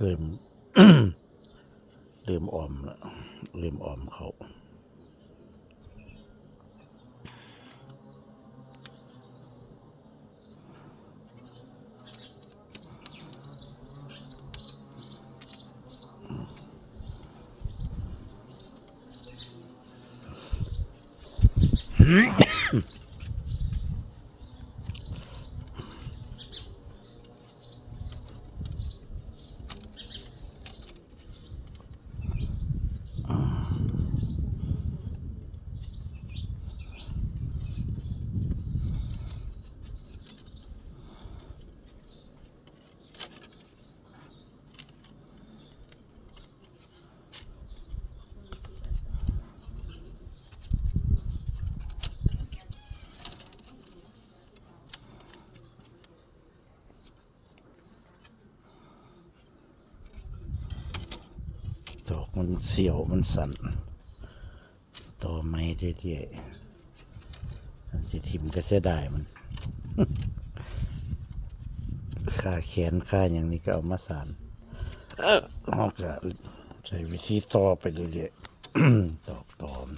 เริ่ม เริ่มออมแล้วเริ่มออมเขาดอกมันเสียวมันสั่นต่อไม้เรื่อยๆมันสิทิมก็เสียดายมัน ค่าแขนค่าอย่างนี้ก็เอามาสานเราก็ใช้วิธีต่อไปเรื่อยๆ ตอกตอม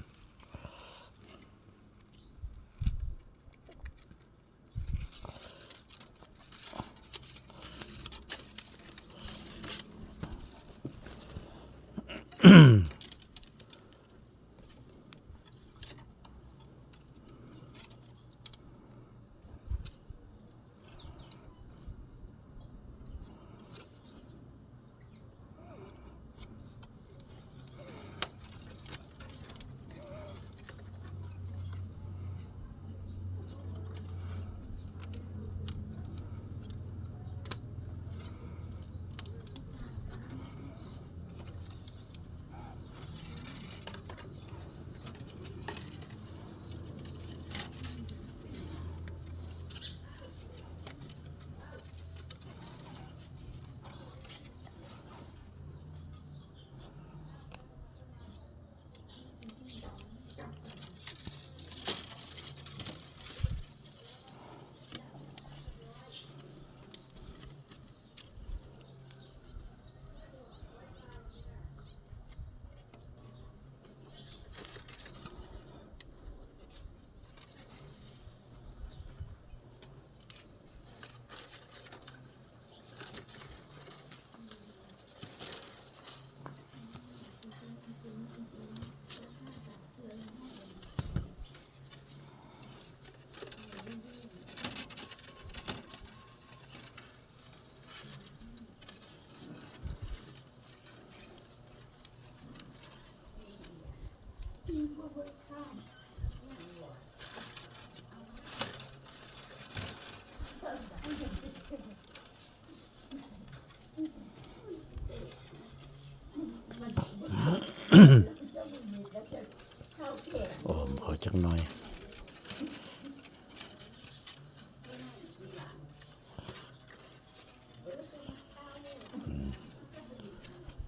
ออมเขาจักหน่อย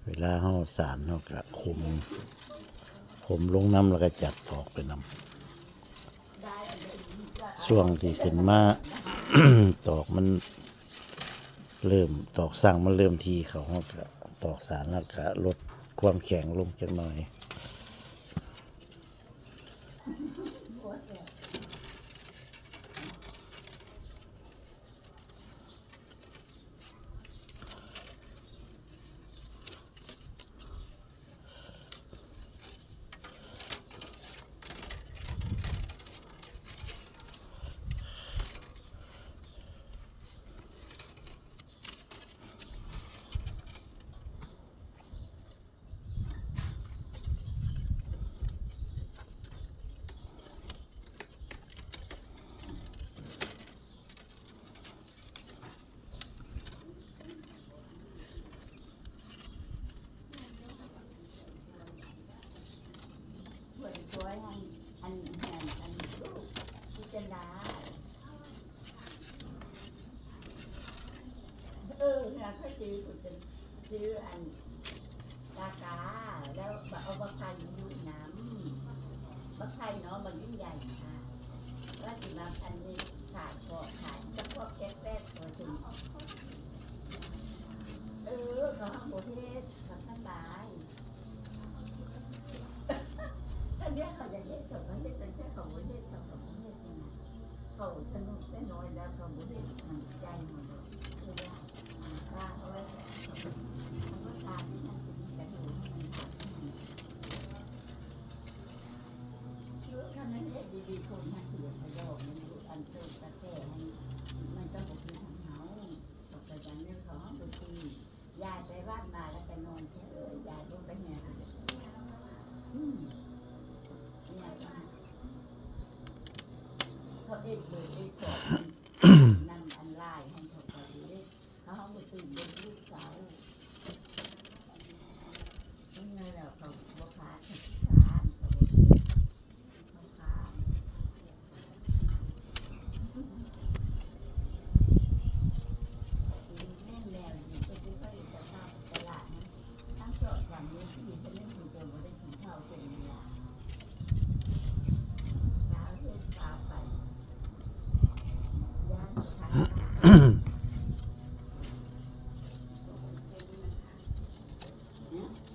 เวลาเขาสารเขาก็คุมลงน้ำแล้วก็จัดออกไปน้ำช่วงที่ขึ้นมา ตอกมันเริ่มตอกสั่งมันเริ่มทีเขาก็ตอกสารแล้วก็ลดความแข็งลงจักหน่อยเนี่ยเขาซื้ออันกากาแล้วเอาบักไข่อยู่น้ำบักไข่เนาะมันยิ่งใหญ่ค่ะว่าสิมาอันนี้ขาดก็ขายเฉพาะแก๊สแป๊ดตัวถึงเขาข้างบ สบายตอนนี้เขาจะเล่นกับมันเล่นแต่เขาไม่เล่นกับเขาไม่เล่นนะเขาสนุกได้น้อยแล้วเขาไม่เล่นมันใจหมดเลยคือว่าตาเอาไว้เขาก็ตาที่นั่นเป็นกระดูกมันหักรู้ขนาดนี้ดีๆคนหักเสียประโยชน์มันรู้อันเติมตะแก่มันต้องบอกที่ทางเขาบอกแต่ยังเนี่ยเขาห้องดูทียายไปบ้านมาแล้วไปนอนแค่ยายลงไปเนี่ยเนี่ยเขาเอ็ดเลยเอ็ดขอบนั่นอันไล่ให้เขาไปเลยเขาห้องดูทีเป็นลูกสาวนี่ไงแล้วเขาบอกขาดขาดเขาขาดแม่แมวอยู่ไปซื้อก็อยู่ตลาดนะทั้งเจาะอย่างนี้ที่จะเล่นมือเดิมไม่ได้ถึงเท่าเต็มเลยอ่ะสาวเที่ยวสาวไปย่างขาย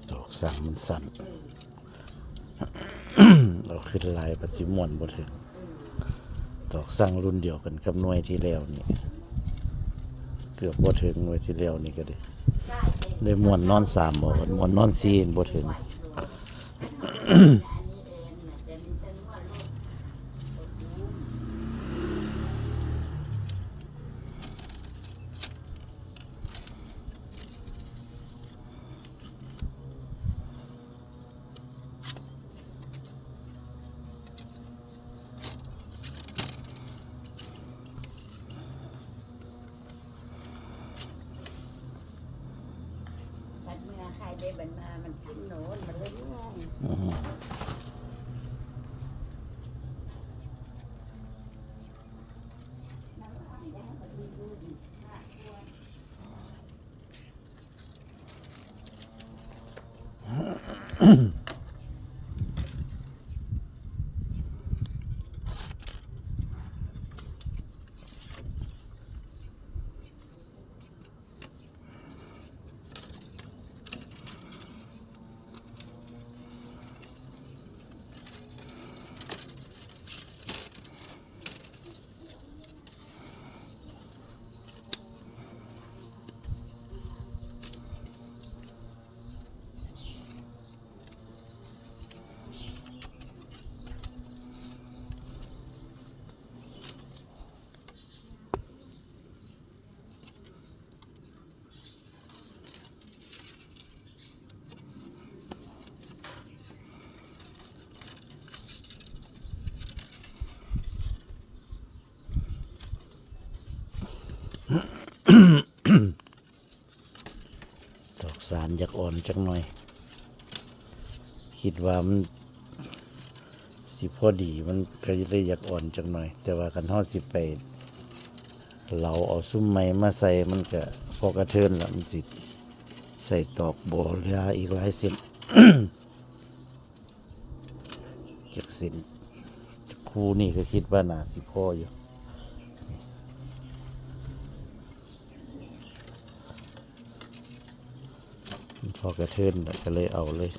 ตอกสั่งมันสั่น เราขึ้นลายปัจจิมวนบ่ถึงตอกสั่งรุ่นเดียวกันกับหน่วยที่แล้วนี่เกือบบ่ถึงหน่วยที่แล้วนี่ก็ได้มวนนอน3บ่มวนนอน4บ่ถึง บัดเมื่อใครได้บัดมามันขึ้นโน้นมันเลยงง อือฮึ น้ำลายได้ก็ดีดูดีค่ะตัวตอกสารอยากอ่อนจักหน่อย คิดว่ามันสิพอดีมันก็เลยอยากอ่อนจักหน่อย แต่ว่าคันเฮาสิไปเราเอาซุ้มไม้มาใส่มันก็พอกระเทินแล้วมันสิใส่ตอกบ่เหลืออีกหลายเส้น เก็บเส้นคู่นี่ก็คิดว่าน่าสิพออยู่พอกระเทินแล้วก็เลยเอาเลย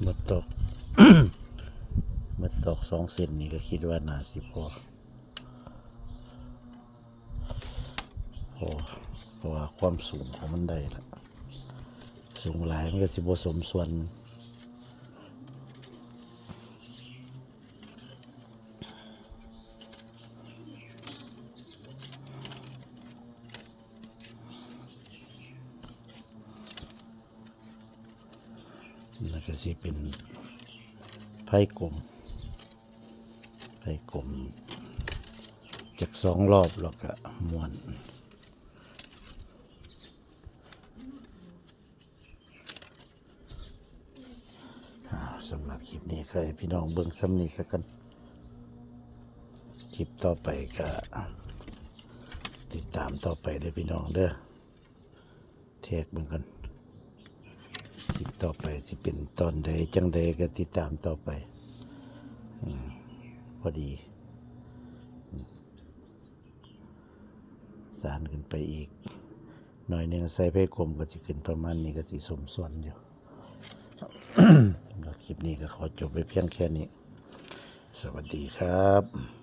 หมดตอก หมดตอก2 เซนนี่ก็คิดว่าน่าสิพอเพราะว่าความสูงของมันได้ละสูงหลายมันก็สิบ่สมส่วนแล้วก็สิเป็นไพ่กลมจาก2 รอบแล้วก็ม้วนสำหรับคลิปนี้ก็ให้พี่น้องเบิ่งซ้ำนี้สักกันคลิปต่อไปก็ติดตามต่อไปเด้อพี่น้องเด้อแท็กเบิ่งกันคลิปต่อไปสิเป็นตอนใดจังใดก็ติดตามต่อไปพอดีสารขึ้นไปอีกหน่อยหนึงใส่ไผ่กลมก็สิขึ้นประมาณนี้ก็สิสมส่วนอยู่ สำหรับคลิปนี้ก็ขอจบไปเพียงแค่นี้ สวัสดีครับ